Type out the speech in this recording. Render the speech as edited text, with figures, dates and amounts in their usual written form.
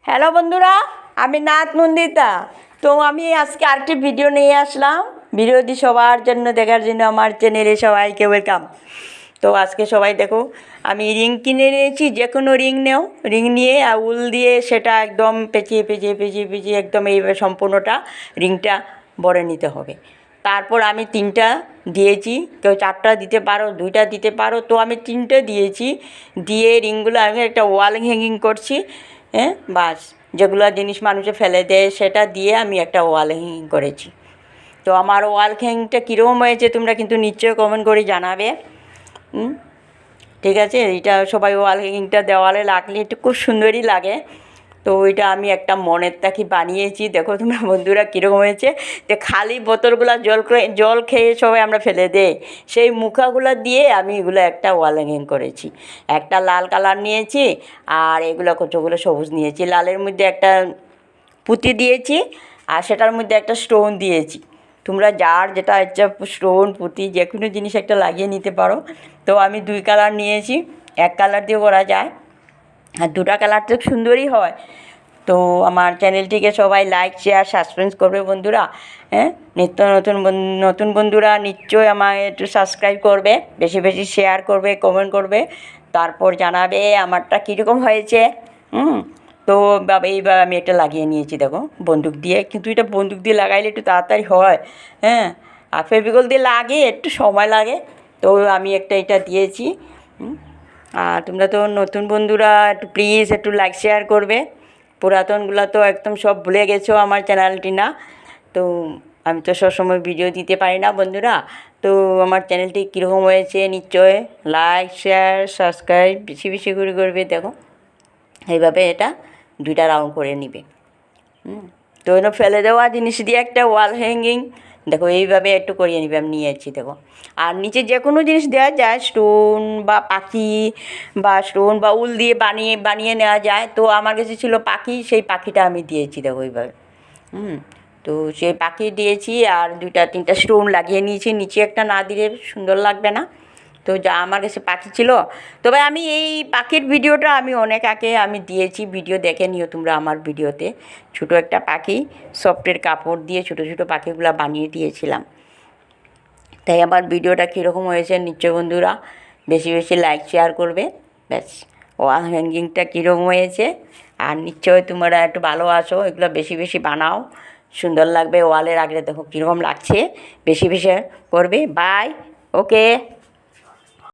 Hello বন্ধুরা, আমি নাথ নন্দিতা। তো আমি আজকে আরেকটি ভিডিও নিয়ে আসলাম। ভিডিওটি সবার জন্য দেখার জন্য আমার চ্যানেলে সবাইকে ওয়েলকাম। তো আজকে সবাই দেখো, আমি রিং কিনে নিয়েছি। যে কোনো রিং নেও, রিং নিয়ে উল দিয়ে সেটা একদম পেঁচিয়ে পেঁচিয়ে পেঁচিয়ে পেঁচিয়ে একদম এইভাবে সম্পূর্ণটা রিংটা ভরে নিতে হবে। তারপর আমি 3টা দিয়েছি, কেউ 4টা দিতে পারো, 2টা দিতে পারো। তো আমি 3টে দিয়েছি। দিয়ে রিংগুলো আমি একটা ওয়াল হ্যাঙ্গিং করছি। বাস, যেগুলো জিনিস মানুষে ফেলে দেয় সেটা দিয়ে আমি একটা ওয়াল হ্যাঙ্গিং করেছি। তো আমার ওয়াল হ্যাঙ্গিংটা কীরকম হয়েছে তোমরা কিন্তু নিশ্চয়ই কমেন্ট করে জানাবে। ঠিক আছে, এটা সবাই ওয়াল হ্যাঙ্গিংটা দেওয়ালে লাগলে একটু খুব সুন্দরই লাগে। তো ওইটা আমি একটা মনের তাকি বানিয়েছি। দেখো তোমরা বন্ধুরা কীরকম হয়েছে। যে খালি বোতলগুলো জল খেয়ে সবাই আমরা ফেলে দেই, সেই মুখাগুলো দিয়ে আমি এগুলো একটা ওয়াল হ্যাঙ্গিং করেছি। একটা লাল কালার নিয়েছি আর এগুলো কতগুলো সবুজ নিয়েছি। লালের মধ্যে একটা পুঁতি দিয়েছি আর সেটার মধ্যে একটা স্টোন দিয়েছি। তোমরা যার যেটা ইচ্ছা স্টোন পুঁতি যে কোনো জিনিস একটা লাগিয়ে নিতে পারো। তো আমি 2 কালার নিয়েছি, এক কালার দিয়ে করা যায় আর 2টা কালার তো সুন্দরই হয়। তো আমার চ্যানেলটিকে সবাই লাইক শেয়ার সাবস্ক্রাইব করবে বন্ধুরা। নিত্য নতুন বন্ধুরা নিশ্চয়ই আমায় একটু সাবস্ক্রাইব করবে, বেশি বেশি শেয়ার করবে, কমেন্ট করবে, তারপর জানাবে আমারটা কীরকম হয়েছে। তো এইবার আমি একটা লাগিয়ে নিয়েছি দেখো বন্দুক দিয়ে, কিন্তু এটা বন্দুক দিয়ে লাগাইলে একটু তাড়াতাড়ি হয়। আর ফেভিকল দিয়ে লাগে একটু সময় লাগে। তো আমি একটা এটা দিয়েছি। আর তোমরা তো নতুন বন্ধুরা একটু প্লিজ একটু লাইক শেয়ার করবে। পুরাতনগুলো তো একদম সব ভুলে গেছো আমার চ্যানেলটি না। তো আমি তো সবসময় ভিডিও দিতে পারি না বন্ধুরা। তো আমার চ্যানেলটি কীরকম হয়েছে নিশ্চয় লাইক শেয়ার সাবস্ক্রাইব বেশি বেশি করে করবে। দেখো এইভাবে এটা 2টা রাউন্ড করে নিবে। তো এনে ফেলে দেওয়া জিনিস দিয়ে একটা ওয়াল হ্যাঙ্গিং দেখো এইভাবে একটু করিয়ে নিবে। আমি নিয়েছি দেখো। আর নিচে যে কোনো জিনিস দেওয়া যায়, স্টোন বা পাখি বা উল দিয়ে বানিয়ে নেওয়া যায়। তো আমার কাছে ছিল পাখি, সেই পাখিটা আমি দিয়েছি দেখো এইভাবে। তো সেই পাখি দিয়েছি আর 2-3টা স্টোন লাগিয়ে নিয়েছি। নিচে একটা না দিলে সুন্দর লাগবে না। তো যা আমার কাছে পাখি ছিল। তবে আমি এই পাখির ভিডিওটা আমি অনেক আগে আমি দিয়েছি, ভিডিও দেখে নিও তোমরা আমার ভিডিওতে। ছোটো একটা পাখি সফটের কাপড় দিয়ে ছোটো ছোটো পাখিগুলো বানিয়ে দিয়েছিলাম। তাই আমার ভিডিওটা কীরকম হয়েছে নিশ্চয় বন্ধুরা বেশি বেশি লাইক শেয়ার করবে। ব্যাস, ওয়াল হ্যাঙ্গিংটা কীরকম হয়েছে আর নিশ্চয় তোমরা একটু ভালোবাসো, এগুলো বেশি বেশি বানাও, সুন্দর লাগবে ওয়ালে রাখলে। দেখো কীরকম লাগছে, বেশি বেশি করবে। বাই, ওকে।